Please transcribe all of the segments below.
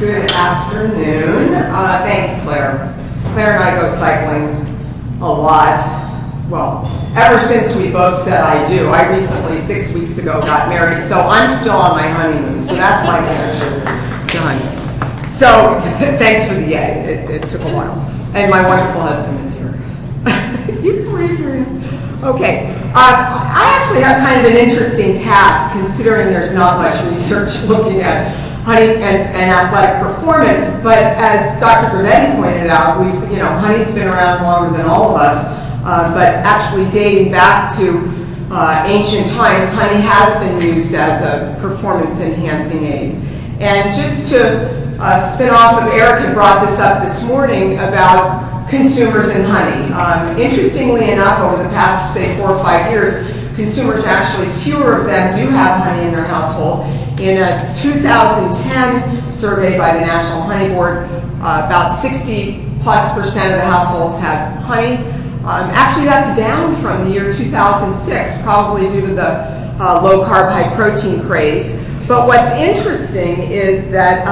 Good afternoon. Thanks, Claire. Claire and I go cycling a lot. Well, ever since we both said I do. I recently, 6 weeks ago, got married, so I'm still on my honeymoon, so that's my connection to honey. So, thanks for the yay. It took a while. And my wonderful husband is here. You can raise your hand. Okay. I actually have kind of an interesting task, considering there's not much research looking at honey and athletic performance, but as Dr. Gravetti pointed out, honey's been around longer than all of us, but actually dating back to ancient times, honey has been used as a performance-enhancing aid. And just to spin off of Eric had brought this up this morning about consumers and honey. Interestingly enough, over the past, say, 4 or 5 years, consumers actually, fewer of them do have honey in their household. In a 2010 survey by the National Honey Board, about 60+% of the households have honey. Actually, that's down from the year 2006, probably due to the low-carb, high-protein craze. But what's interesting is that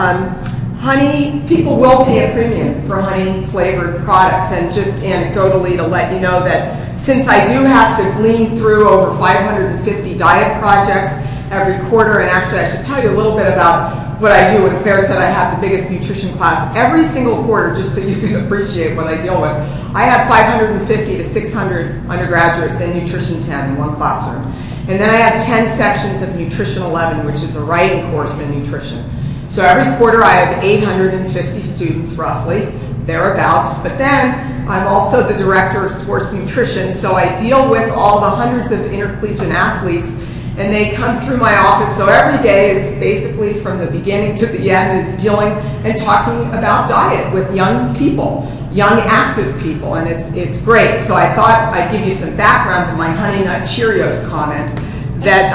honey, people will pay a premium for honey-flavored products. And just anecdotally to let you know that since I do have to glean through over 550 diet projects every quarter, and actually I should tell you a little bit about what I do. And Claire said I have the biggest nutrition class every single quarter, just so you can appreciate what I deal with. I have 550 to 600 undergraduates in Nutrition 10 in one classroom. And then I have 10 sections of Nutrition 11, which is a writing course in nutrition. So every quarter I have 850 students, roughly, thereabouts. But then I'm also the director of sports nutrition, so I deal with all the hundreds of intercollegiate athletes, and they come through my office. So every day is basically from the beginning to the end is dealing and talking about diet with young people, young active people, and it's great. So I thought I'd give you some background to my Honey Nut Cheerios comment that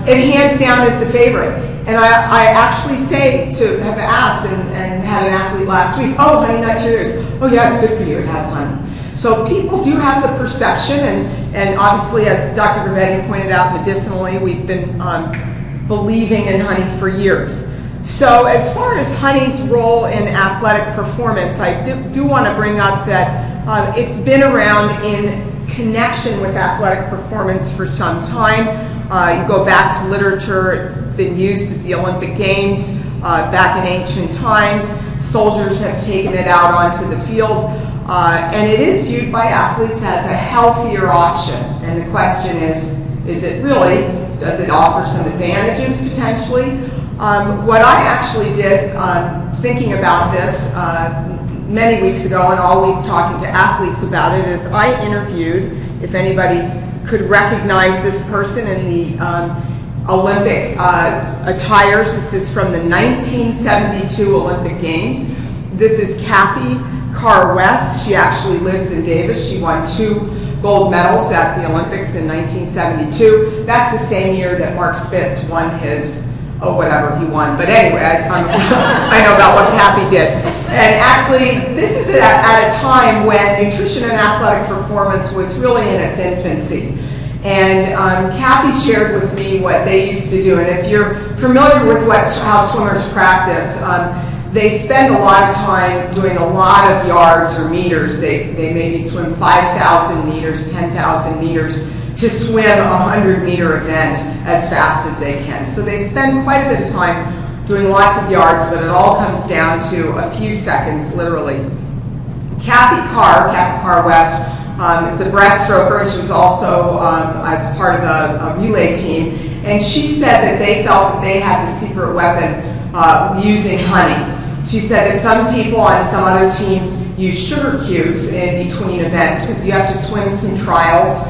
it hands down is the favorite. And I actually say to have asked and had an athlete last week, oh, Honey Nut Cheerios, oh yeah, it's good for you, it has honey. So people do have the perception, and obviously, as Dr. Gravetti pointed out, medicinally, we've been believing in honey for years. So as far as honey's role in athletic performance, I do want to bring up that it's been around in connection with athletic performance for some time. You go back to literature, it's been used at the Olympic Games back in ancient times. Soldiers have taken it out onto the field. And it is viewed by athletes as a healthier option. And the question is it really? Does it offer some advantages potentially? What I actually did, thinking about this many weeks ago and always talking to athletes about it, is I interviewed, if anybody could recognize this person in the Olympic attires. This is from the 1972 Olympic Games. This is Kathy Carr-West. She actually lives in Davis. She won 2 gold medals at the Olympics in 1972. That's the same year that Mark Spitz won his, whatever he won. But anyway, I know about what Kathy did. And actually, this is at a time when nutrition and athletic performance was really in its infancy. And Kathy shared with me what they used to do. And if you're familiar with how swimmers practice, they spend a lot of time doing a lot of yards or meters. They maybe swim 5,000 meters, 10,000 meters to swim a 100-meter event as fast as they can. So they spend quite a bit of time doing lots of yards, but it all comes down to a few seconds, literally. Kathy Carr-West, is a breaststroker, and she was also as part of a relay team. And she said that they felt that they had the secret weapon using honey. She said that some people on some other teams use sugar cubes in between events because you have to swim some trials,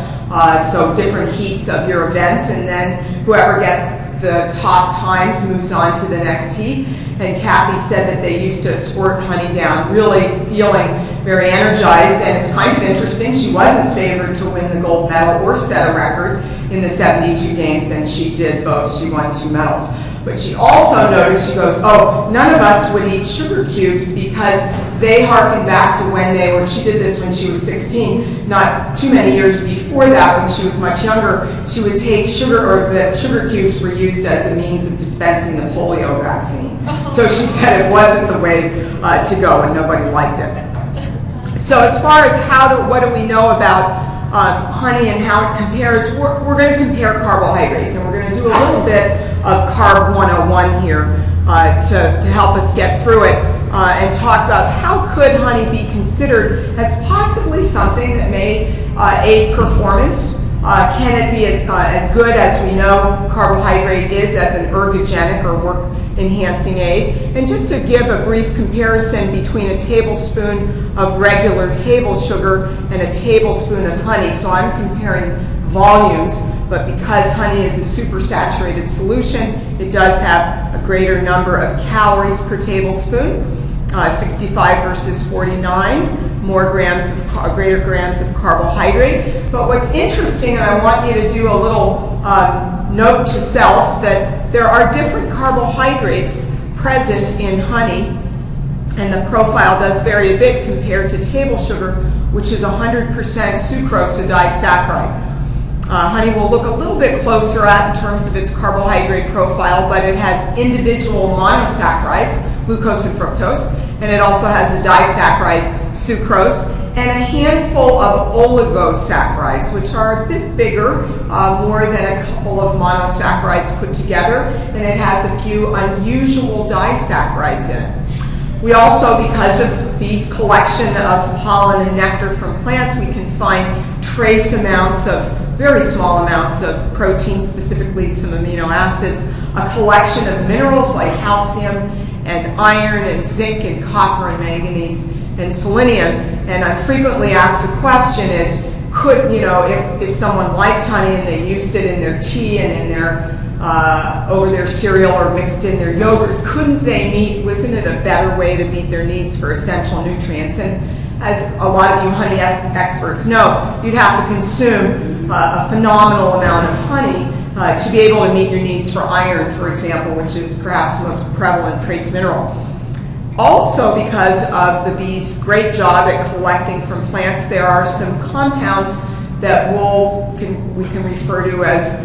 so different heats of your event, and then whoever gets the top times moves on to the next heat. And Kathy said that they used to squirt honey down, really feeling very energized, and it's kind of interesting. She wasn't favored to win the gold medal or set a record in the 72 games, and she did both. She won 2 medals. But she also noticed, she goes, oh, none of us would eat sugar cubes because they harken back to when they were, she did this when she was 16, not too many years before that when she was much younger. She would take sugar, or the sugar cubes were used as a means of dispensing the polio vaccine. So she said it wasn't the way to go, and nobody liked it. So as far as what do we know about honey and how it compares, we're going to compare carbohydrates, and we're going to do a little bit of Carb 101 here to help us get through it and talk about how could honey be considered as possibly something that may aid performance. Can it be as good as we know carbohydrate is as an ergogenic or work-enhancing aid? And just to give a brief comparison between a tablespoon of regular table sugar and a tablespoon of honey. So I'm comparing volumes, but because honey is a supersaturated solution, it does have a greater number of calories per tablespoon, 65 versus 49. Greater grams of carbohydrate. But what's interesting, and I want you to do a little note to self, that there are different carbohydrates present in honey, and the profile does vary a bit compared to table sugar, which is 100% sucrose, a disaccharide. Honey will look a little bit closer at in terms of its carbohydrate profile, but it has individual monosaccharides, glucose and fructose, and it also has a disaccharide, sucrose, and a handful of oligosaccharides, which are a bit bigger, more than a couple of monosaccharides put together, and it has a few unusual disaccharides in it. We also, because of bees' collection of pollen and nectar from plants, we can find trace amounts of, very small amounts of protein, specifically some amino acids, a collection of minerals like calcium and iron and zinc and copper and manganese and selenium. And I'm frequently asked the question is, could, if someone liked honey and they used it in their tea and in their over their cereal or mixed in their yogurt, couldn't they wasn't it a better way to meet their needs for essential nutrients? And as a lot of you honey experts know, you'd have to consume a phenomenal amount of honey to be able to meet your needs for iron, for example, which is perhaps the most prevalent trace mineral. Also, because of the bees' great job at collecting from plants, there are some compounds that we can refer to as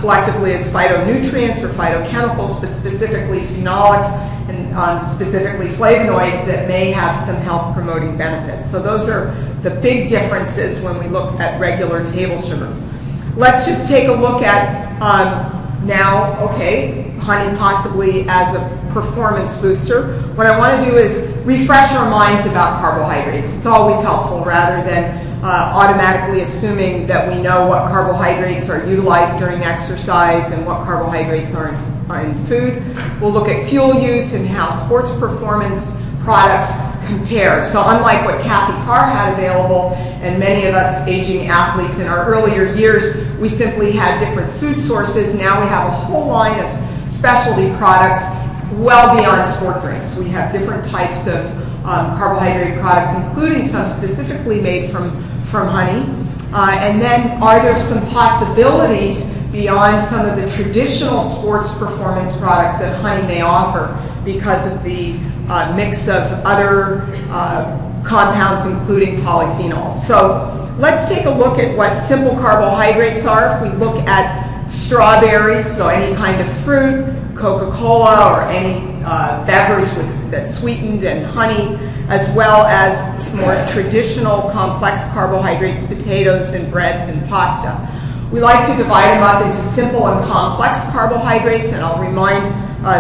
collectively as phytonutrients or phytochemicals, but specifically phenolics and specifically flavonoids that may have some health-promoting benefits. So those are the big differences when we look at regular table sugar. Let's just take a look at now, okay, honey possibly as a performance booster. What I want to do is refresh our minds about carbohydrates. It's always helpful rather than automatically assuming that we know what carbohydrates are utilized during exercise and what carbohydrates are in food. We'll look at fuel use and how sports performance products compare. So unlike what Kathy Carr had available and many of us aging athletes in our earlier years, we simply had different food sources. Now we have a whole line of specialty products well beyond sport drinks. We have different types of carbohydrate products, including some specifically made from honey. And then are there some possibilities beyond some of the traditional sports performance products that honey may offer because of the mix of other compounds, including polyphenols? So let's take a look at what simple carbohydrates are. If we look at strawberries, so any kind of fruit, Coca-Cola, or any beverage that's sweetened and honey, as well as more traditional complex carbohydrates, potatoes and breads and pasta. We like to divide them up into simple and complex carbohydrates, and I'll remind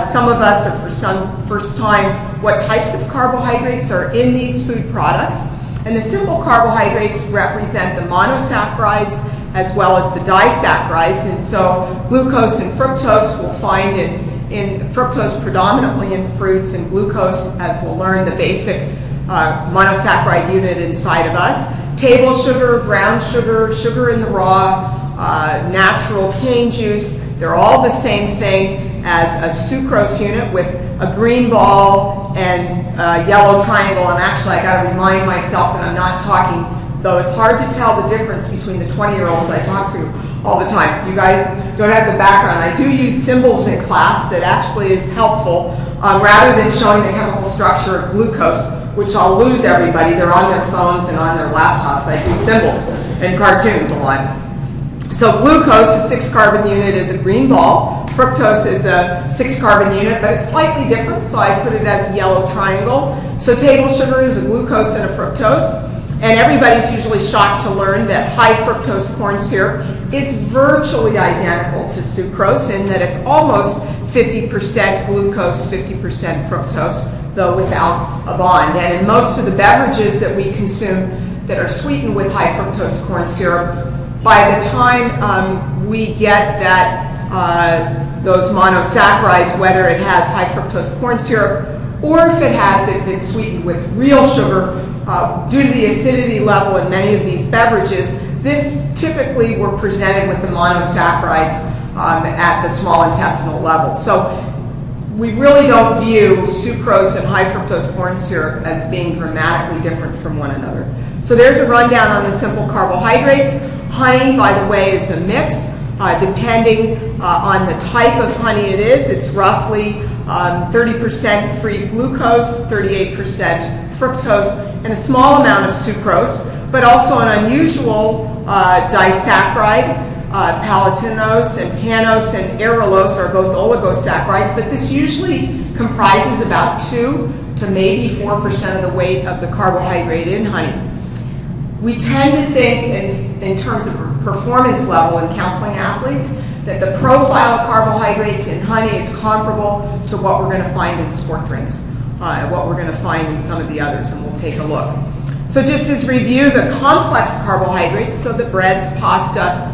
some of us, or for some first time, what types of carbohydrates are in these food products. And the simple carbohydrates represent the monosaccharides as well as the disaccharides, and so glucose and fructose we'll find in fructose predominantly in fruits, and glucose, as we'll learn, the basic monosaccharide unit inside of us. Table sugar, brown sugar, sugar in the raw, natural cane juice, they're all the same thing as a sucrose unit with a green ball and a yellow triangle. And actually I got to remind myself that I'm not talking, though it's hard to tell the difference between the 20-year-olds I talk to, all the time. You guys don't have the background. I do use symbols in class that actually is helpful. Rather than showing the chemical structure of glucose, which I'll lose everybody, they're on their phones and on their laptops. I do symbols and cartoons a lot. So glucose, a 6-carbon unit, is a green ball. Fructose is a 6-carbon unit, but it's slightly different, so I put it as a yellow triangle. So table sugar is a glucose and a fructose. And everybody's usually shocked to learn that high fructose corn syrup is virtually identical to sucrose in that it's almost 50% glucose, 50% fructose, though without a bond. And in most of the beverages that we consume that are sweetened with high fructose corn syrup, by the time we get that those monosaccharides, whether it has high fructose corn syrup or if it has it been sweetened with real sugar, due to the acidity level in many of these beverages, this typically we're presented with the monosaccharides at the small intestinal level. So we really don't view sucrose and high fructose corn syrup as being dramatically different from one another. So there's a rundown on the simple carbohydrates. Honey, by the way, is a mix. Depending on the type of honey it is, it's roughly 30% free glucose, 38% fructose, and a small amount of sucrose, but also an unusual disaccharide. Palatinose and pannose and arylose are both oligosaccharides, but this usually comprises about 2 to maybe 4% of the weight of the carbohydrate in honey. We tend to think in terms of performance level in counseling athletes that the profile of carbohydrates in honey is comparable to what we're going to find in sport drinks, what we're going to find in some of the others, and we'll take a look. So just as review, the complex carbohydrates, so the breads, pasta,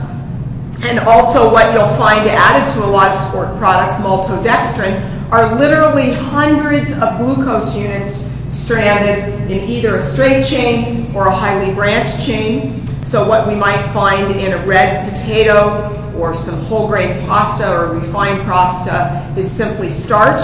and also what you'll find added to a lot of sport products, maltodextrin, are literally hundreds of glucose units stranded in either a straight chain or a highly branched chain. So what we might find in a red potato or some whole grain pasta or refined pasta is simply starch.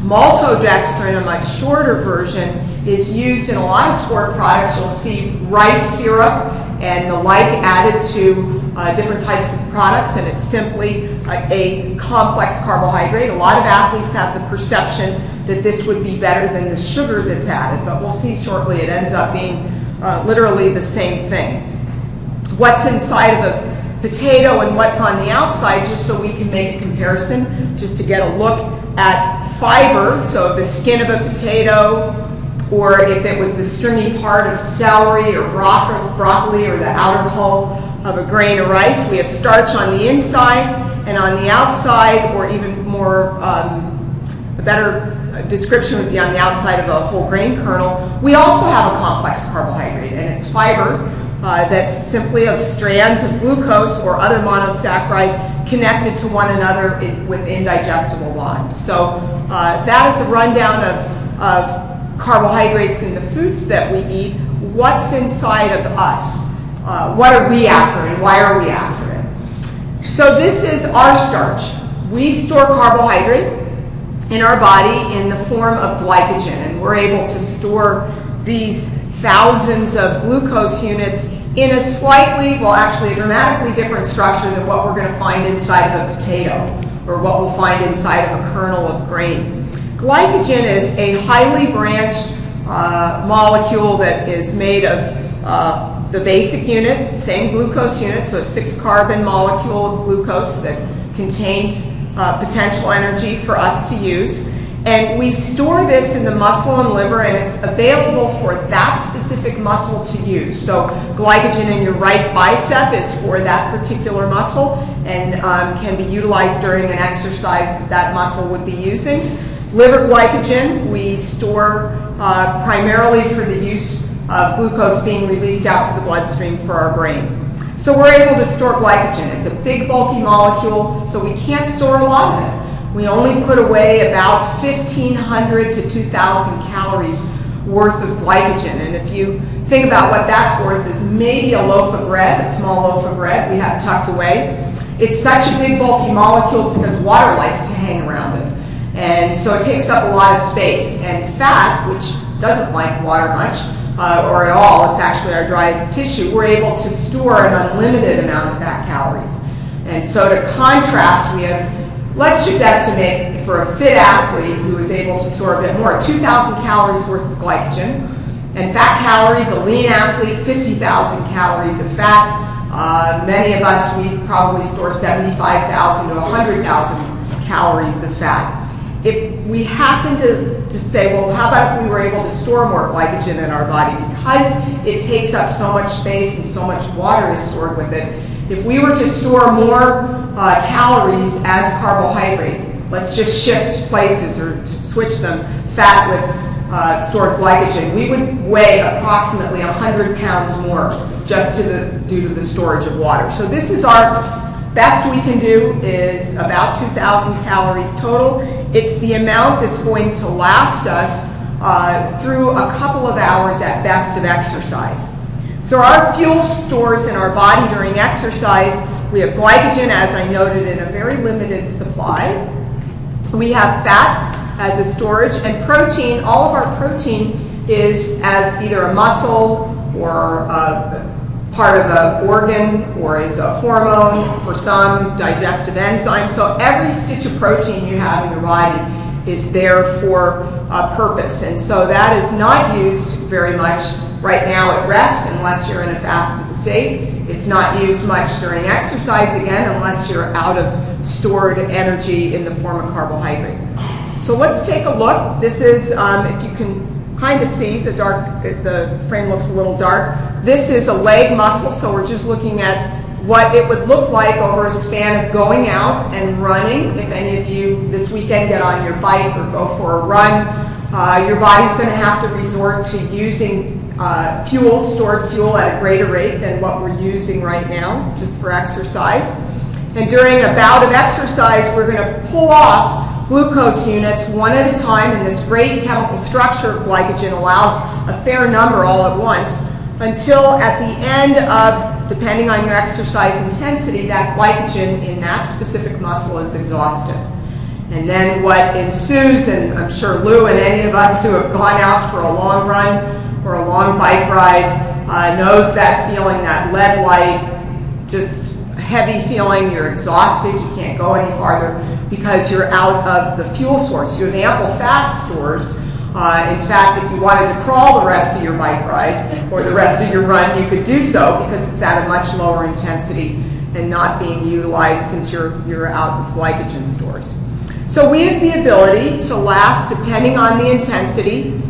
Maltodextrin, a much shorter version, is used in a lot of sport products. You'll see rice syrup and the like added to different types of products, and it's simply a complex carbohydrate. A lot of athletes have the perception that this would be better than the sugar that's added, but we'll see shortly it ends up being literally the same thing. What's inside of a potato and what's on the outside, just so we can make a comparison, just to get a look at fiber, so the skin of a potato, or if it was the stringy part of celery or broccoli or the outer hull of a grain of rice. We have starch on the inside, and on the outside, or even more, a better description would be on the outside of a whole grain kernel, we also have a complex carbohydrate, and it's fiber that's simply of strands of glucose or other monosaccharide connected to one another with indigestible bonds. So that is a rundown of carbohydrates in the foods that we eat. What's inside of us? What are we after, and why are we after it? So this is our starch. We store carbohydrate in our body in the form of glycogen, and we're able to store these thousands of glucose units in a slightly, well actually a dramatically different structure than what we're going to find inside of a potato or what we'll find inside of a kernel of grain. Glycogen is a highly branched molecule that is made of the basic unit, same glucose unit, so a 6-carbon molecule of glucose that contains potential energy for us to use. And we store this in the muscle and liver, and it's available for that specific muscle to use. So glycogen in your right bicep is for that particular muscle and can be utilized during an exercise that muscle would be using. Liver glycogen we store primarily for the use of glucose being released out to the bloodstream for our brain. So we're able to store glycogen. It's a big bulky molecule, so we can't store a lot of it. We only put away about 1,500 to 2,000 calories worth of glycogen. And if you think about what that's worth, is maybe a loaf of bread, a small loaf of bread we have tucked away. It's such a big bulky molecule because water likes to hang around it. And so it takes up a lot of space. And fat, which doesn't like water much, or at all, it's actually our driest tissue, we're able to store an unlimited amount of fat calories. And so to contrast, we have, let's just estimate for a fit athlete who is able to store a bit more, 2,000 calories worth of glycogen. And fat calories, a lean athlete, 50,000 calories of fat. Many of us, we probably store 75,000 to 100,000 calories of fat. If we happen to say, well, how about if we were able to store more glycogen in our body? Because it takes up so much space and so much water is stored with it, if we were to store more calories as carbohydrate, let's just shift places or switch them, fat with stored glycogen, we would weigh approximately 100 pounds more just due to the storage of water. So this is our best we can do, is about 2,000 calories total. It's the amount that's going to last us through a couple of hours at best of exercise. So our fuel stores in our body during exercise, we have glycogen, as I noted, in a very limited supply. We have fat as a storage, and protein. All of our protein is as either a muscle or part of an organ, or is a hormone for some, digestive enzyme. So every stitch of protein you have in your body is there for a purpose. And so that is not used very much right now at rest unless you're in a fasted state. It's not used much during exercise, again, unless you're out of stored energy in the form of carbohydrate. So let's take a look. This is, if you can kind of see, the frame looks a little dark. This is a leg muscle, so we're just looking at what it would look like over a span of going out and running. If any of you this weekend get on your bike or go for a run, your body's going to have to resort to using fuel, stored fuel, at a greater rate than what we're using right now, just for exercise. And during a bout of exercise, we're going to pull off glucose units one at a time, and this great chemical structure of glycogen allows a fair number all at once, until at the end of, depending on your exercise intensity, that glycogen in that specific muscle is exhausted. And then what ensues, and I'm sure Lou and any of us who have gone out for a long run or a long bike ride knows that feeling, that lead light, just heavy feeling. You're exhausted, you can't go any farther because you're out of the fuel source. You have ample fat stores. In fact, if you wanted to crawl the rest of your bike ride or the rest of your run, you could do so because it's at a much lower intensity and not being utilized since you're out with glycogen stores. So we have the ability to last, depending on the intensity.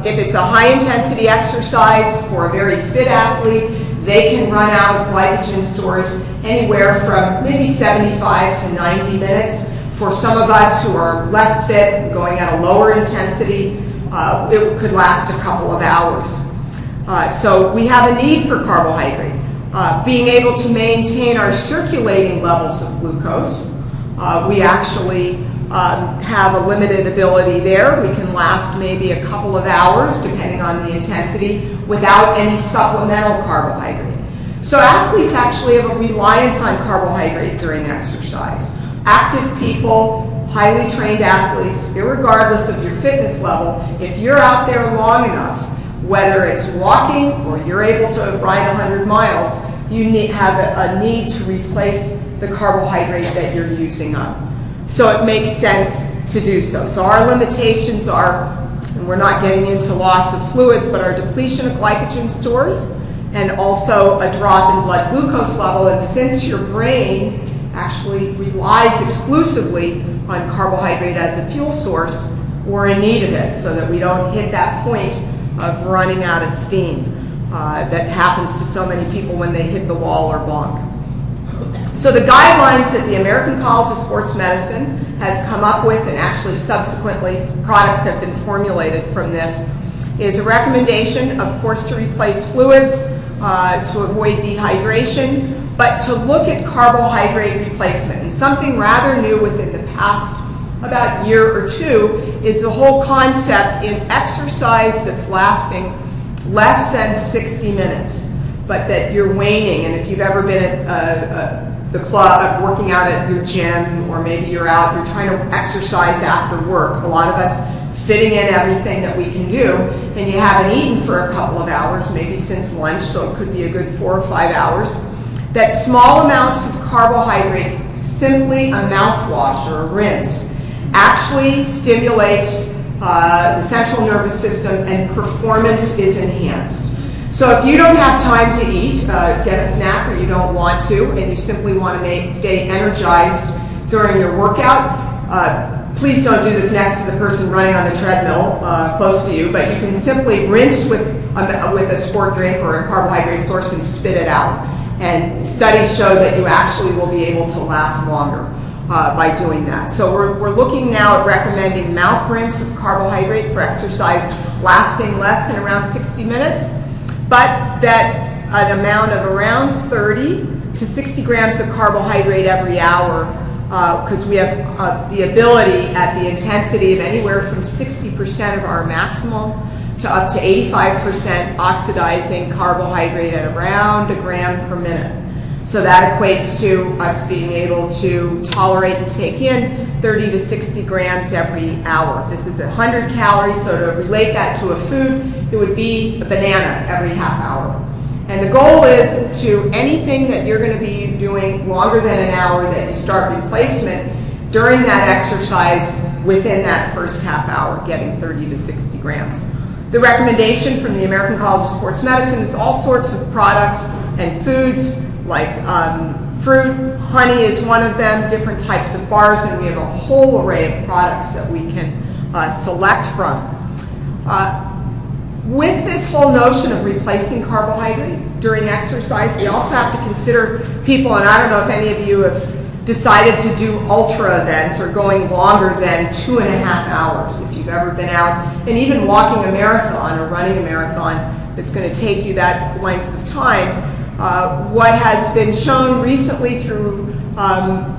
If it's a high intensity exercise for a very fit athlete, they can run out of glycogen stores anywhere from maybe 75 to 90 minutes. For some of us who are less fit, going at a lower intensity, it could last a couple of hours. So we have a need for carbohydrate. Being able to maintain our circulating levels of glucose, we actually have a limited ability there. We can last maybe a couple of hours, depending on the intensity, without any supplemental carbohydrate. So athletes actually have a reliance on carbohydrate during exercise. Active people, highly trained athletes, irregardless of your fitness level, if you're out there long enough, whether it's walking or you're able to ride 100 miles, you have a need to replace the carbohydrate that you're using up. So it makes sense to do so. So our limitations are, and we're not getting into loss of fluids, but our depletion of glycogen stores and also a drop in blood glucose level. And since your brain actually relies exclusively on carbohydrate as a fuel source, we're in need of it so that we don't hit that point of running out of steam that happens to so many people when they hit the wall or bonk. So the guidelines that the American College of Sports Medicine has come up with, and actually subsequently products have been formulated from this, is a recommendation, of course, to replace fluids, to avoid dehydration, but to look at carbohydrate replacement. And something rather new within the past about year or two is the whole concept in exercise that's lasting less than 60 minutes, but that you're waning. And if you've ever been at the club, working out at your gym, or maybe you're trying to exercise after work, a lot of us fitting in everything that we can do, and you haven't eaten for a couple of hours, maybe since lunch, so it could be a good 4 or 5 hours. that small amounts of carbohydrate, simply a mouthwash or a rinse, actually stimulates the central nervous system and performance is enhanced. So if you don't have time to eat, get a snack, or you don't want to, and you simply want to stay energized during your workout, please don't do this next to the person running on the treadmill close to you, but you can simply rinse with a sport drink or a carbohydrate source and spit it out. And studies show that you actually will be able to last longer by doing that. So we're looking now at recommending mouth rinse of carbohydrate for exercise lasting less than around 60 minutes, but that an amount of around 30 to 60 grams of carbohydrate every hour, because we have the ability at the intensity of anywhere from 60% of our maximal to up to 85% oxidizing carbohydrate at around a gram per minute. So that equates to us being able to tolerate and take in 30 to 60 grams every hour. This is 100 calories, so to relate that to a food, it would be a banana every half hour. And the goal is to anything that you're going to be doing longer than an hour, that you start replacement during that exercise within that first half hour, getting 30 to 60 grams. The recommendation from the American College of Sports Medicine is all sorts of products and foods, like fruit, honey is one of them, different types of bars, and we have a whole array of products that we can select from. With this whole notion of replacing carbohydrate during exercise, we also have to consider people, and I don't know if any of you have decided to do ultra events or going longer than 2.5 hours. If you've ever been out and even walking a marathon or running a marathon that's going to take you that length of time, what has been shown recently through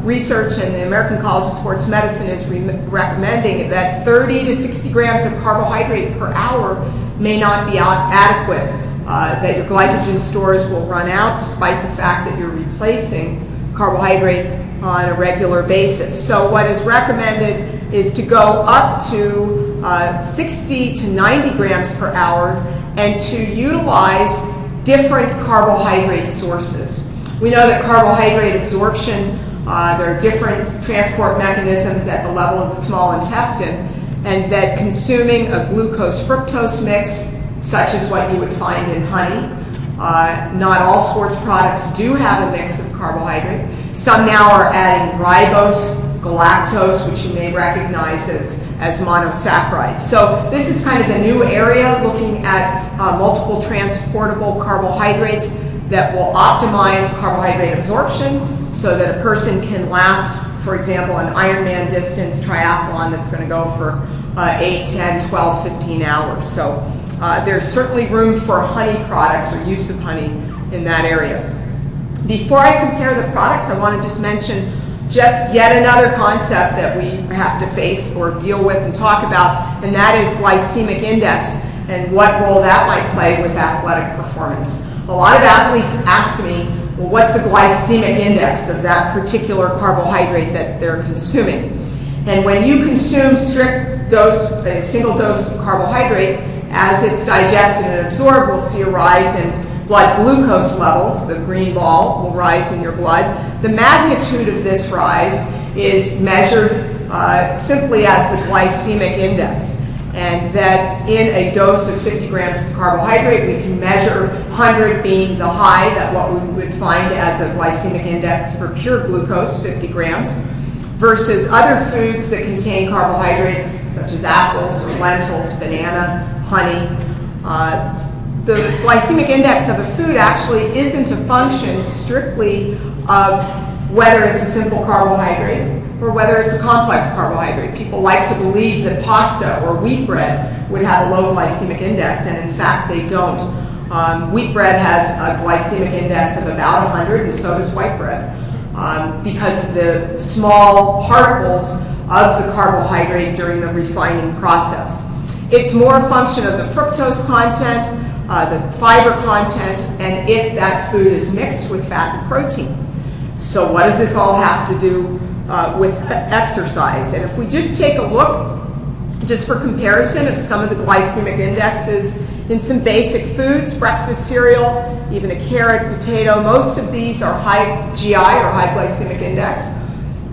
research, and the American College of Sports Medicine is recommending that 30 to 60 grams of carbohydrate per hour may not be adequate, that your glycogen stores will run out despite the fact that you're replacing carbohydrate on a regular basis. So what is recommended is to go up to 60 to 90 grams per hour and to utilize different carbohydrate sources. We know that carbohydrate absorption, there are different transport mechanisms at the level of the small intestine, and that consuming a glucose-fructose mix, such as what you would find in honey, not all sports products do have a mix of carbohydrate. Some now are adding ribose, galactose, which you may recognize as monosaccharides. So this is kind of the new area, looking at multiple transportable carbohydrates that will optimize carbohydrate absorption so that a person can last, for example, an Ironman distance triathlon that's going to go for 8, 10, 12, 15 hours. So there's certainly room for honey products or use of honey in that area. Before I compare the products, I want to just mention just yet another concept that we have to face or deal with and talk about, and that is glycemic index and what role that might play with athletic performance. A lot of athletes ask me, well, what's the glycemic index of that particular carbohydrate that they're consuming? And when you consume strict dose, a single dose of carbohydrate, as it's digested and absorbed, we'll see a rise in blood glucose levels. The green ball will rise in your blood. The magnitude of this rise is measured simply as the glycemic index. And that in a dose of 50 grams of carbohydrate, we can measure 100 being the high, that what we would find as a glycemic index for pure glucose, 50 grams, versus other foods that contain carbohydrates, such as apples or lentils, banana, honey. The glycemic index of a food actually isn't a function strictly of whether it's a simple carbohydrate or whether it's a complex carbohydrate. People like to believe that pasta or wheat bread would have a low glycemic index, and in fact they don't. Wheat bread has a glycemic index of about 100, and so does white bread, because of the small particles of the carbohydrate during the refining process. It's more a function of the fructose content, the fiber content, and if that food is mixed with fat and protein. So what does this all have to do with exercise? And if we just take a look, just for comparison, of some of the glycemic indexes in some basic foods, breakfast cereal, even a carrot, potato. Most of these are high GI or high glycemic index.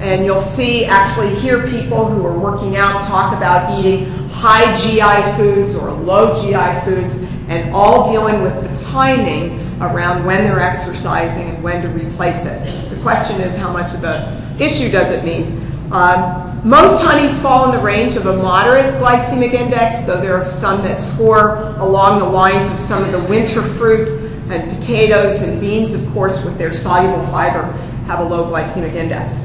And you'll see, actually hear people who are working out talk about eating high GI foods or low GI foods, and all dealing with the timing around when they're exercising and when to replace it. The question is, how much of an issue does it mean? Most honeys fall in the range of a moderate glycemic index, though there are some that score along the lines of some of the winter fruit, and potatoes and beans, of course, with their soluble fiber, have a low glycemic index.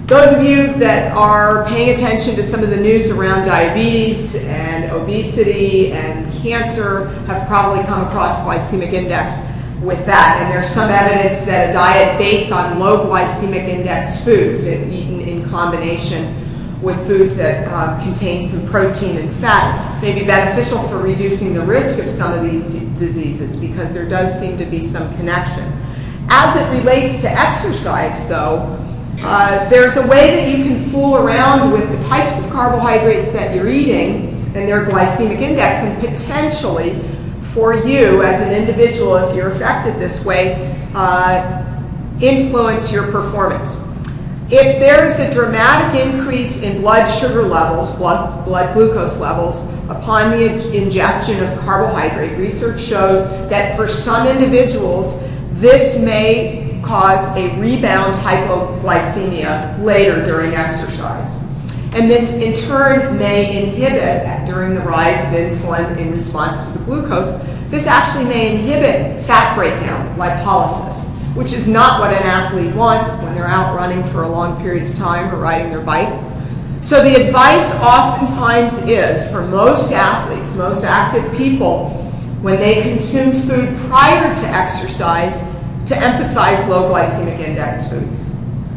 Those of you that are paying attention to some of the news around diabetes and obesity and cancer have probably come across glycemic index with that. And there's some evidence that a diet based on low glycemic index foods, eaten in combination with foods that contain some protein and fat, may be beneficial for reducing the risk of some of these diseases, because there does seem to be some connection. As it relates to exercise, though, there's a way that you can fool around with the types of carbohydrates that you're eating and their glycemic index, and potentially for you as an individual, if you're affected this way, influence your performance. If there's a dramatic increase in blood sugar levels, blood glucose levels, upon the ingestion of carbohydrate, research shows that for some individuals, this may cause a rebound hypoglycemia later during exercise. And this in turn may inhibit, during the rise of insulin in response to the glucose, this actually may inhibit fat breakdown, lipolysis, which is not what an athlete wants when they're out running for a long period of time or riding their bike. So the advice oftentimes is, for most athletes, most active people, when they consume food prior to exercise, to emphasize low glycemic index foods.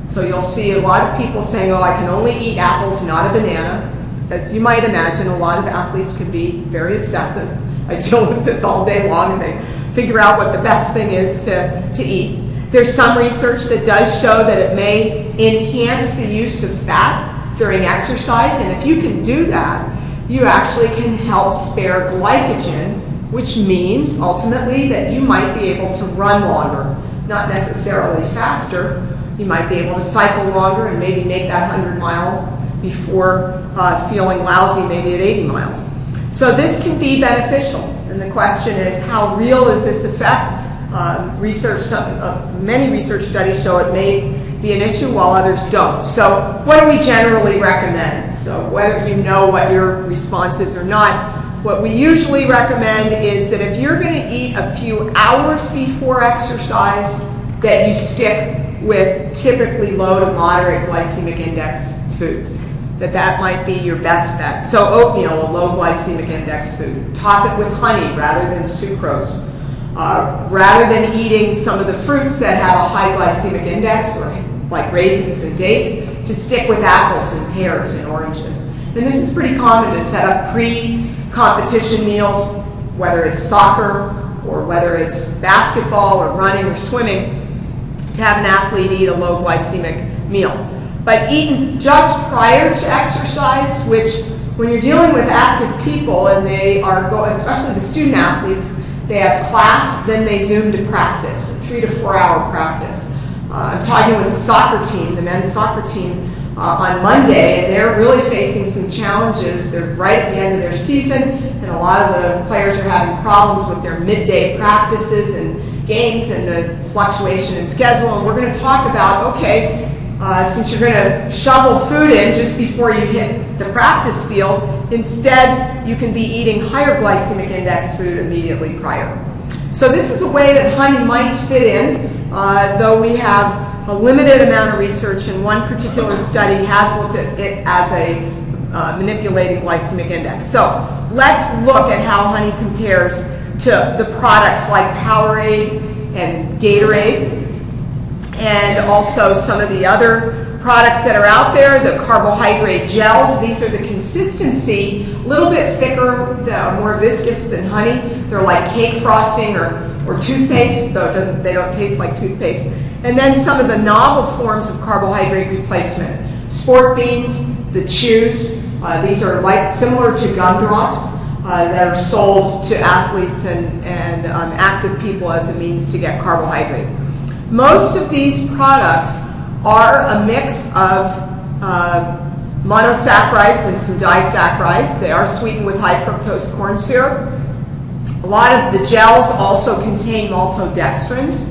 So you'll see a lot of people saying, oh, I can only eat apples, not a banana. As you might imagine, a lot of athletes can be very obsessive. I deal with this all day long, and they figure out what the best thing is to eat. There's some research that does show that it may enhance the use of fat during exercise, and if you can do that, you actually can help spare glycogen, which means ultimately that you might be able to run longer, not necessarily faster. You might be able to cycle longer and maybe make that 100-mile before feeling lousy maybe at 80 miles. So this can be beneficial, and the question is, how real is this effect? Many research studies show it may be an issue while others don't. So what do we generally recommend? So whether you know what your response is or not, what we usually recommend is that if you're going to eat a few hours before exercise, that you stick with typically low to moderate glycemic index foods. That might be your best bet. So oatmeal, a low glycemic index food. Top it with honey rather than sucrose. Rather than eating some of the fruits that have a high glycemic index, or like raisins and dates, to stick with apples and pears and oranges. And this is pretty common to set up pre-competition meals, whether it's soccer or whether it's basketball or running or swimming, to have an athlete eat a low glycemic meal. But eaten just prior to exercise, which when you're dealing with active people and they are going, especially the student athletes, they have class, then they zoom to practice, a 3 to 4 hour practice. I'm talking with the soccer team, the men's soccer team, on Monday, and they're really facing some challenges. They're right at the end of their season, and a lot of the players are having problems with their midday practices and games and the fluctuation in schedule. And we're going to talk about, okay, since you're going to shovel food in just before you hit the practice field, instead you can be eating higher glycemic index food immediately prior. So this is a way that honey might fit in, though we have a limited amount of research, and one particular study has looked at it as a manipulating glycemic index. So let's look at how honey compares to the products like Powerade and Gatorade, and also some of the other products that are out there, the carbohydrate gels. These are the consistency, a little bit thicker, more viscous than honey. They're like cake frosting or toothpaste, though they don't taste like toothpaste. And then some of the novel forms of carbohydrate replacement. Sport beans, the chews, these are like similar to gumdrops. that are sold to athletes and active people as a means to get carbohydrate. Most of these products are a mix of monosaccharides and some disaccharides. They are sweetened with high fructose corn syrup. A lot of the gels also contain maltodextrins,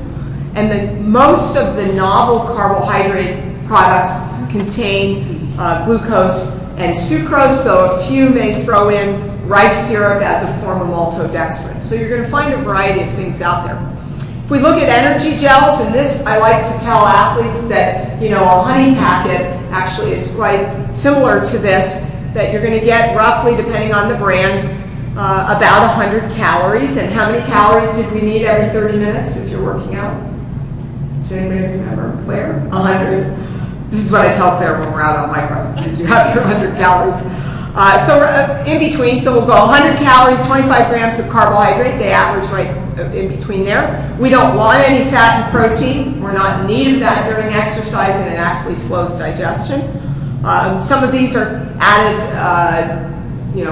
and most of the novel carbohydrate products contain glucose and sucrose, though a few may throw in rice syrup as a form of maltodextrin. So you're going to find a variety of things out there. If we look at energy gels, and this I like to tell athletes that, you know, a honey packet actually is quite similar to this, that you're going to get roughly, depending on the brand, about 100 calories. And how many calories did we need every 30 minutes if you're working out? Does anybody remember? Claire? 100. This is what I tell Claire when we're out on bike rides. Did you have your 100 calories? So we're in between. So we'll go 100 calories, 25 grams of carbohydrate. They average right in between there. We don't want any fat and protein. We're not in need of that during exercise, and it actually slows digestion. Some of these are added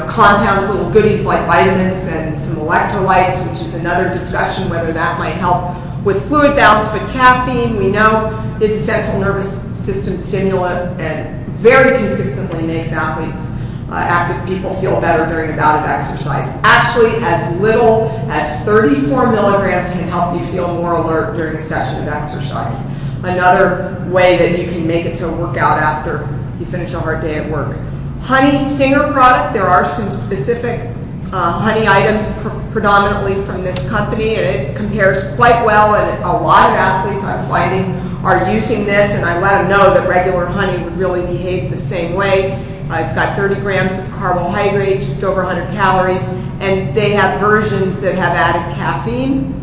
compounds, little goodies like vitamins and some electrolytes, which is another discussion whether that might help with fluid balance. But caffeine, we know, is a central nervous system stimulant and very consistently makes athletes, active people, feel better during a bout of exercise. Actually, as little as 34 milligrams can help you feel more alert during a session of exercise. Another way that you can make it to a workout after you finish a hard day at work. Honey stinger product, there are some specific honey items predominantly from this company, and it compares quite well, and a lot of athletes I'm finding are using this, and I let them know that regular honey would really behave the same way. It's got 30 grams of carbohydrate, just over 100 calories, and they have versions that have added caffeine.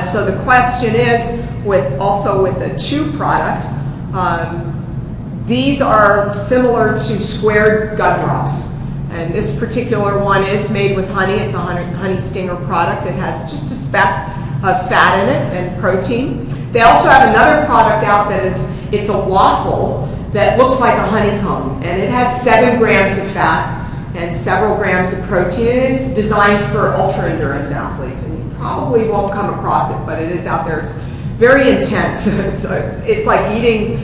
So the question is, also with a chew product, these are similar to squared gumdrops. And this particular one is made with honey. It's a honey stinger product. It has just a speck of fat in it and protein. They also have another product out that it's a waffle that looks like a honeycomb, and it has 7 grams of fat and several grams of protein, and it's designed for ultra-endurance athletes, and you probably won't come across it, but it is out there. It's very intense. It's like eating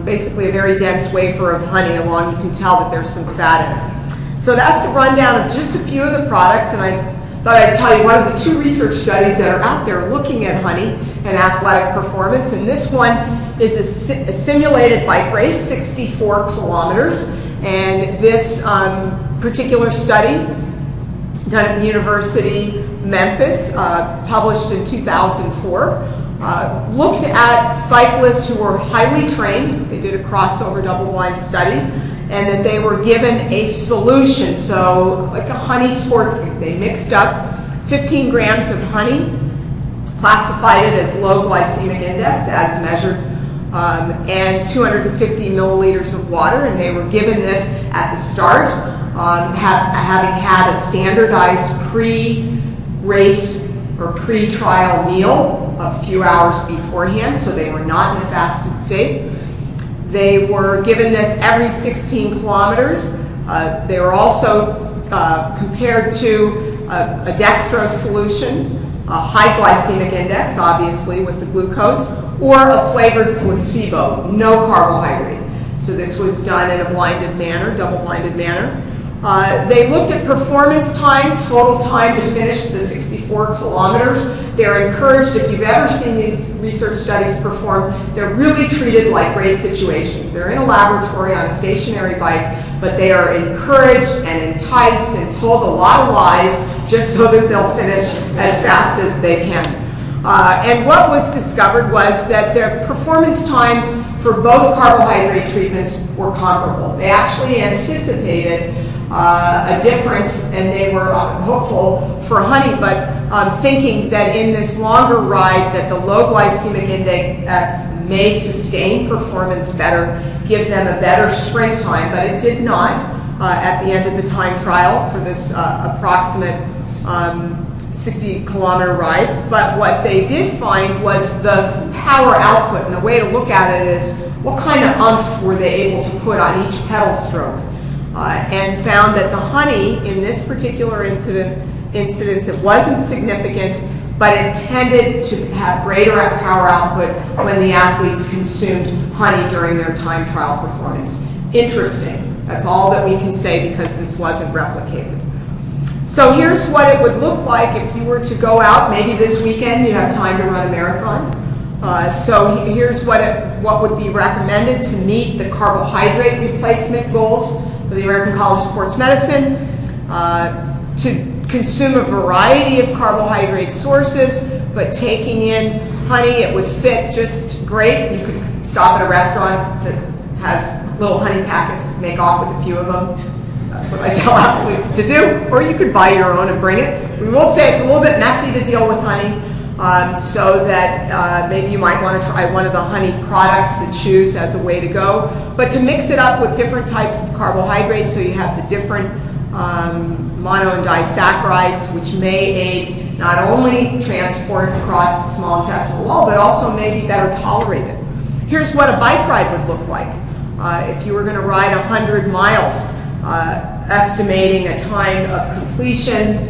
basically a very dense wafer of honey along. You can tell that there's some fat in it. So that's a rundown of just a few of the products, and I thought I'd tell you one of the 2 research studies that are out there looking at honey and athletic performance, and this one is a simulated bike race, 64 kilometers, and this particular study done at the University of Memphis, published in 2004, looked at cyclists who were highly trained. They did a crossover double-blind study, and that they were given a solution, so like a honey sport drink. They mixed up 15 grams of honey, classified it as low glycemic index as measured, and 250 milliliters of water, and they were given this at the start, having had a standardized pre-race or pre-trial meal a few hours beforehand, so they were not in a fasted state. They were given this every 16 kilometers. They were also compared to a dextrose solution, a high glycemic index, obviously, with the glucose, or a flavored placebo, no carbohydrate. So this was done in a blinded manner, double-blinded manner. They looked at performance time, total time to finish the 64 kilometers. They're encouraged, if you've ever seen these research studies perform, they're really treated like race situations. They're in a laboratory on a stationary bike, but they are encouraged and enticed and told a lot of lies just so that they'll finish as fast as they can. And what was discovered was that their performance times for both carbohydrate treatments were comparable. They actually anticipated a difference, and they were hopeful for honey, but thinking that in this longer ride that the low glycemic index may sustain performance better, give them a better sprint time, but it did not at the end of the time trial for this approximate 60-kilometer ride. But what they did find was the power output, and a way to look at it is what kind of oomph were they able to put on each pedal stroke. and found that the honey in this particular incidence, it wasn't significant, but it tended to have greater power output when the athletes consumed honey during their time trial performance. Interesting. That's all that we can say because this wasn't replicated. So here's what it would look like if you were to go out, maybe this weekend you have time to run a marathon. So here's what would be recommended to meet the carbohydrate replacement goals of the American College of Sports Medicine, to consume a variety of carbohydrate sources, but taking in honey, it would fit just great. You could stop at a restaurant that has little honey packets, make off with a few of them. That's what I tell athletes to do. Or you could buy your own and bring it. We will say it's a little bit messy to deal with honey, so that maybe you might want to try one of the honey products that choose as a way to go. But to mix it up with different types of carbohydrates, so you have the different mono and disaccharides, which may aid not only transport across the small intestinal wall, but also may be better tolerated. Here's what a bike ride would look like. If you were going to ride 100 miles, estimating a time of completion,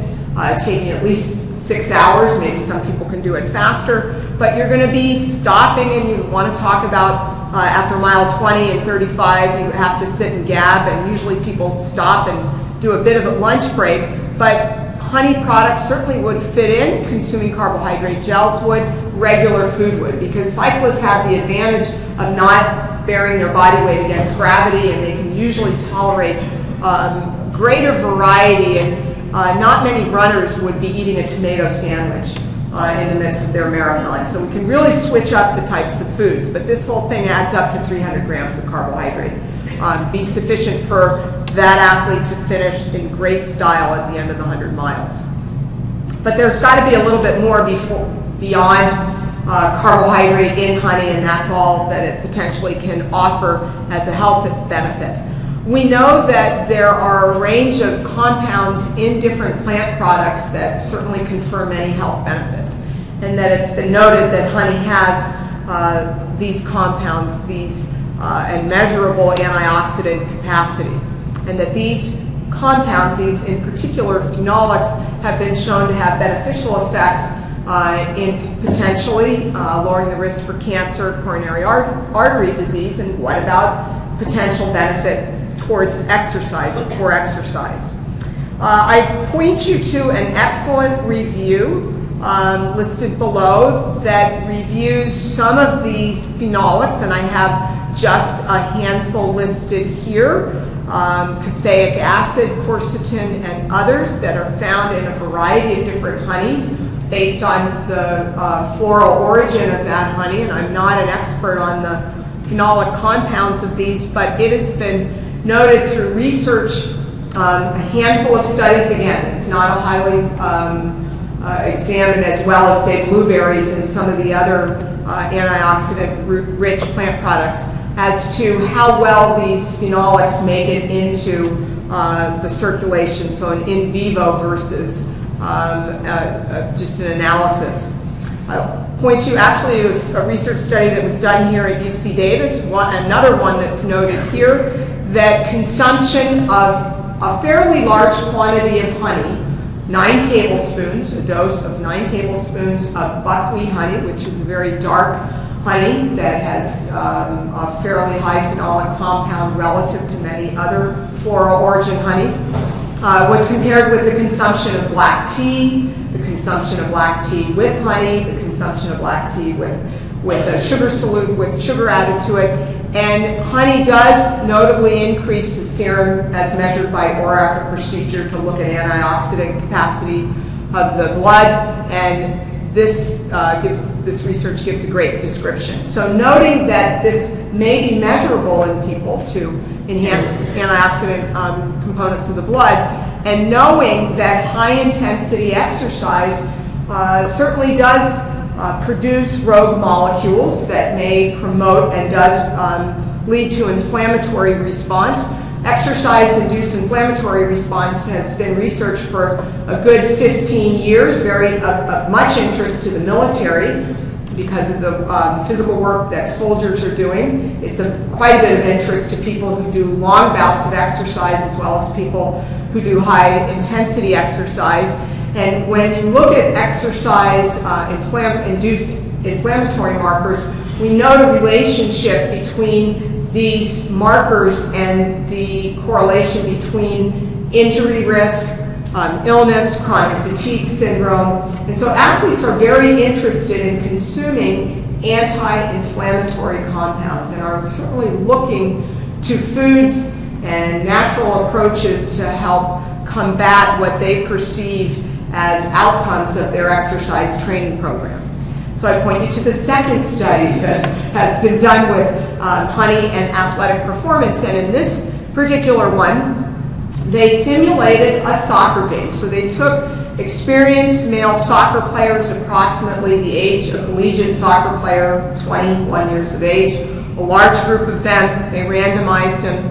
taking at least 6 hours, maybe some people can do it faster, but you're going to be stopping, and you want to talk about after mile 20 and 35, you have to sit and gab, and usually people stop and do a bit of a lunch break, but honey products certainly would fit in. Consuming carbohydrate gels would, regular food would, because cyclists have the advantage of not bearing their body weight against gravity, and they can usually tolerate greater variety, and not many runners would be eating a tomato sandwich in the midst of their marathon. So we can really switch up the types of foods, but this whole thing adds up to 300 grams of carbohydrate. Be sufficient for that athlete to finish in great style at the end of the 100 miles. But there's got to be a little bit more beyond carbohydrate in honey, and that's all that it potentially can offer as a health benefit. We know that there are a range of compounds in different plant products that certainly confer many health benefits, and that it's been noted that honey has these compounds, and measurable antioxidant capacity, and that these compounds, these in particular phenolics, have been shown to have beneficial effects in potentially lowering the risk for cancer, coronary artery disease, and what about potential benefit towards exercise or for exercise. I point you to an excellent review listed below that reviews some of the phenolics, and I have just a handful listed here. Caffeic acid, quercetin, and others that are found in a variety of different honeys based on the floral origin of that honey, and I'm not an expert on the phenolic compounds of these, but it has been noted through research, a handful of studies. Again, it's not a highly examined, as well as, say, blueberries and some of the other antioxidant-rich plant products, as to how well these phenolics make it into the circulation, so an in vivo versus just an analysis. I'll point you actually to a research study that was done here at UC Davis, another one that's noted here, that consumption of a fairly large quantity of honey, 9 tablespoons, a dose of 9 tablespoons of buckwheat honey, which is a very dark honey that has a fairly high phenolic compound relative to many other floral origin honeys, was compared with the consumption of black tea, the consumption of black tea with honey, the consumption of black tea with a sugar solute, with sugar added to it. And honey does notably increase the serum as measured by ORAC, a procedure to look at antioxidant capacity of the blood, and this research gives a great description. So noting that this may be measurable in people to enhance antioxidant components of the blood, and knowing that high-intensity exercise certainly does produce rogue molecules that may promote and does lead to inflammatory response. Exercise-induced inflammatory response has been researched for a good 15 years, very much interest to the military, because of the physical work that soldiers are doing. It's quite a bit of interest to people who do long bouts of exercise as well as people who do high intensity exercise. And when you look at exercise induced inflammatory markers, we know the relationship between these markers and the correlation between injury risk, illness, chronic fatigue syndrome. And so athletes are very interested in consuming anti-inflammatory compounds and are certainly looking to foods and natural approaches to help combat what they perceive as outcomes of their exercise training program. So I point you to the second study that has been done with honey and athletic performance. And in this particular one, they simulated a soccer game. So they took experienced male soccer players, approximately the age of a collegiate soccer player, 21 years of age, a large group of them. They randomized them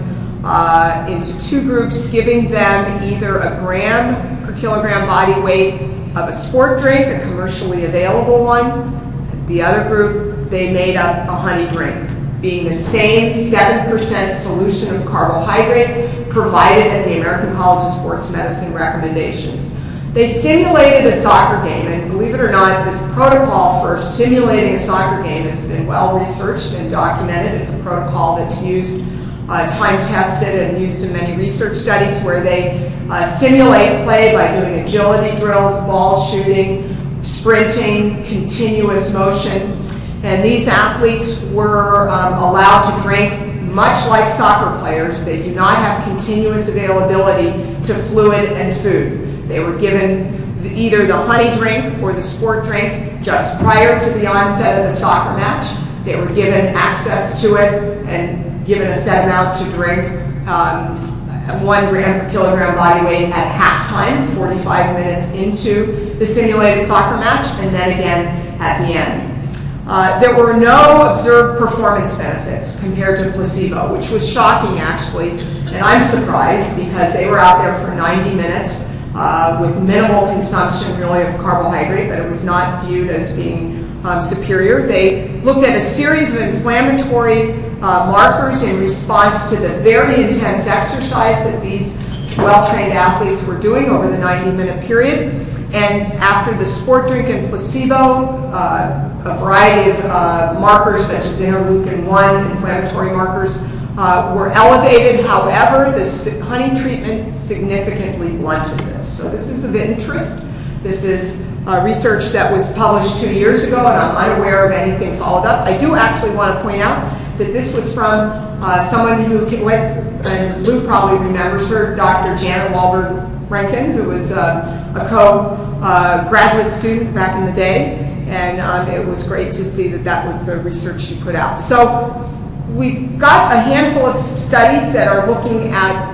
into two groups, giving them either a gram per kilogram body weight of a sport drink, a commercially available one. The other group, they made up a honey drink, being the same 7% solution of carbohydrate provided at the American College of Sports Medicine recommendations. They simulated a soccer game, and believe it or not, this protocol for simulating a soccer game has been well researched and documented. It's a protocol that's used, time-tested and used in many research studies where they simulate play by doing agility drills, ball shooting, sprinting, continuous motion. And these athletes were allowed to drink much like soccer players. They do not have continuous availability to fluid and food. They were given either the honey drink or the sport drink just prior to the onset of the soccer match. They were given access to it and given a set amount to drink, 1 gram per kilogram body weight at halftime, 45 minutes into the simulated soccer match, and then again at the end. There were no observed performance benefits compared to placebo, which was shocking actually, and I'm surprised because they were out there for 90 minutes with minimal consumption really of carbohydrate, but it was not viewed as being superior. They looked at a series of inflammatory markers in response to the very intense exercise that these well-trained athletes were doing over the 90-minute period. And after the sport drink and placebo, a variety of markers such as interleukin-1 inflammatory markers were elevated. However, the honey treatment significantly blunted this. So this is of interest. This is research that was published 2 years ago, and I'm unaware of anything followed up. I do actually want to point out that this was from someone who went, and Lou probably remembers her, Dr. Janet Wahlberg-Rankin, who was a co-graduate student back in the day, and it was great to see that that was the research she put out. So we've got a handful of studies that are looking at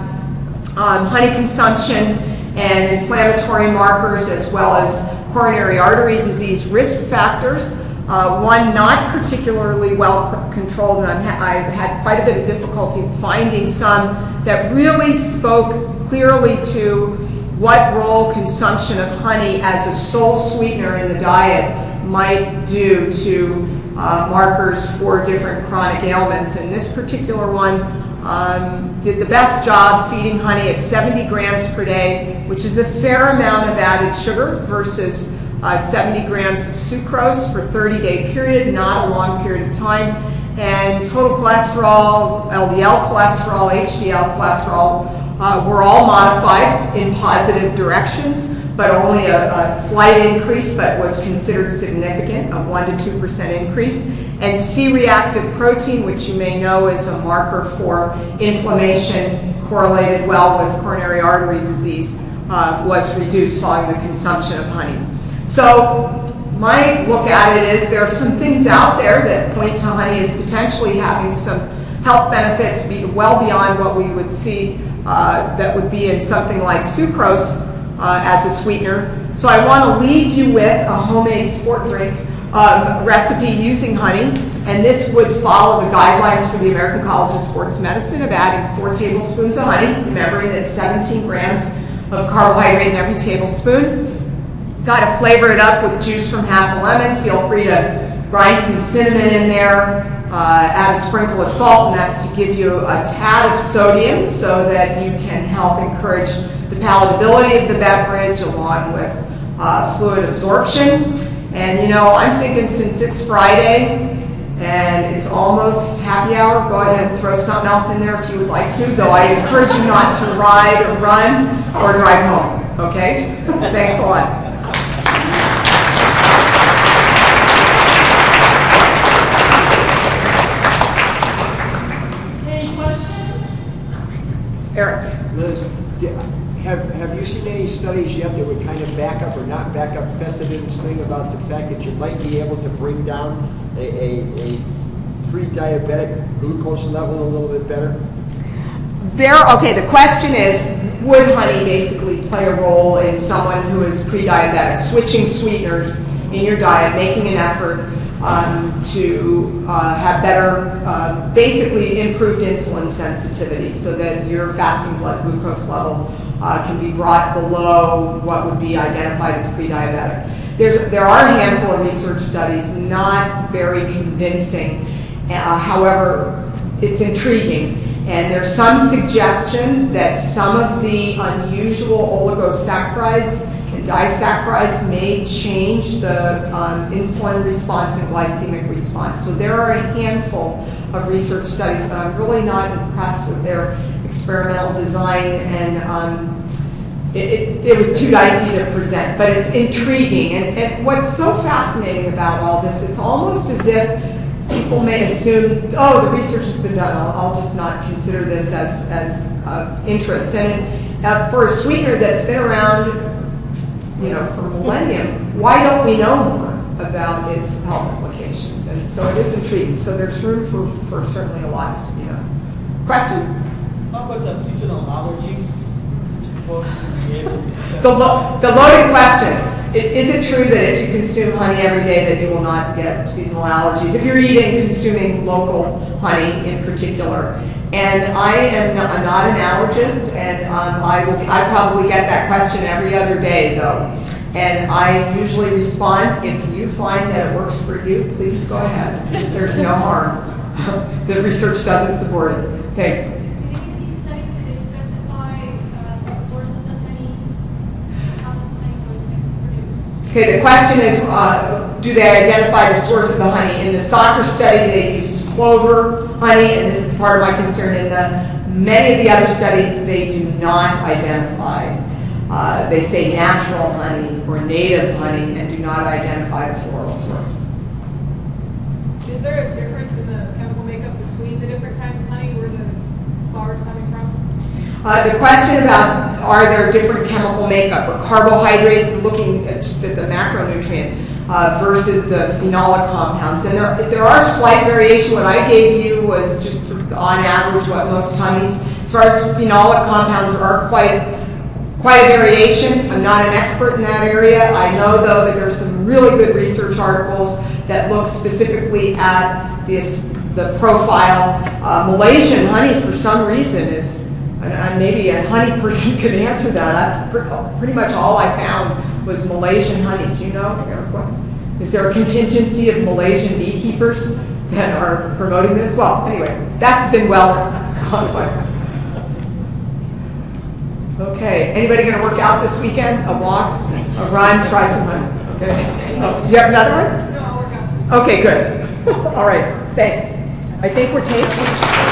honey consumption and inflammatory markers as well as coronary artery disease risk factors. One not particularly well controlled, and I've had quite a bit of difficulty finding some that really spoke clearly to what role consumption of honey as a sole sweetener in the diet might do to markers for different chronic ailments. And this particular one did the best job feeding honey at 70 grams per day, which is a fair amount of added sugar versus 70 grams of sucrose for a 30-day period, not a long period of time. And total cholesterol, LDL cholesterol, HDL cholesterol were all modified in positive directions, but only a slight increase, but was considered significant, a 1 to 2% increase. And C-reactive protein, which you may know is a marker for inflammation correlated well with coronary artery disease, was reduced following the consumption of honey. So my look at it is there are some things out there that point to honey as potentially having some health benefits well beyond what we would see that would be in something like sucrose as a sweetener. So I want to leave you with a homemade sport drink recipe using honey, and this would follow the guidelines for the American College of Sports Medicine of adding 4 tablespoons of honey, remembering that 17 grams of carbohydrate in every tablespoon. Got to flavor it up with juice from half a lemon. Feel free to grind some cinnamon in there, add a sprinkle of salt, and that's to give you a tad of sodium so that you can help encourage the palatability of the beverage along with fluid absorption. And you know, I'm thinking since it's Friday and it's almost happy hour, go ahead and throw something else in there if you would like to, though I encourage you not to ride or run or drive home, okay? Thanks a lot. Any questions? Eric. Liz, have you seen any studies yet that would kind of back up or not back up Fessenden thing about the fact that you might be able to bring down a pre-diabetic glucose level a little bit better? Okay, the question is, would honey basically play a role in someone who is pre-diabetic, switching sweeteners in your diet, making an effort to have better, basically improved insulin sensitivity so that your fasting blood glucose level can be brought below what would be identified as pre-diabetic. There are a handful of research studies, not very convincing. However, it's intriguing. And there's some suggestion that some of the unusual oligosaccharides and disaccharides may change the insulin response and glycemic response. So there are a handful of research studies, but I'm really not impressed with their experimental design, and it was too dicey to present, but it's intriguing. And what's so fascinating about all this, it's almost as if people may assume, oh, the research has been done, I'll just not consider this as of interest. And for a sweetener that's been around, you know, for millennia, why don't we know more about its health implications? And so it is intriguing. So there's room for certainly a lot to be done. Question? How about the seasonal allergies? You're supposed to be able to The loaded question. Is it true that if you consume honey every day that you will not get seasonal allergies? If you're eating, consuming local honey in particular. And I am not an allergist, and I probably get that question every other day though. And I usually respond, if you find that it works for you, please go ahead. There's no harm. The research doesn't support it. Thanks. Okay, the question is, do they identify the source of the honey? In the soccer study, they used clover honey, and this is part of my concern. In many of the other studies, they do not identify. They say natural honey or native honey and do not identify the floral source. Is there a difference in the chemical makeup between the different kinds of honey where the flower is coming from? The question about are there different chemical makeup or carbohydrate, looking just at the macronutrient versus the phenolic compounds. And there are slight variation. What I gave you was just on average what most honeys. As far as phenolic compounds, there are quite a variation. I'm not an expert in that area. I know, though, that there's some really good research articles that look specifically at the profile. Malaysian honey, for some reason, is, and maybe a honey person could answer that. That's pretty much all I found was Malaysian honey. Do you know, Eric? Is there a contingency of Malaysian beekeepers that are promoting this? Well, anyway, that's been well quantified. Okay, anybody going to work out this weekend? A walk, a run, try some honey. Okay. Oh, do you have another one? No, I'll work out. Okay, good. All right, thanks. I think we're taped.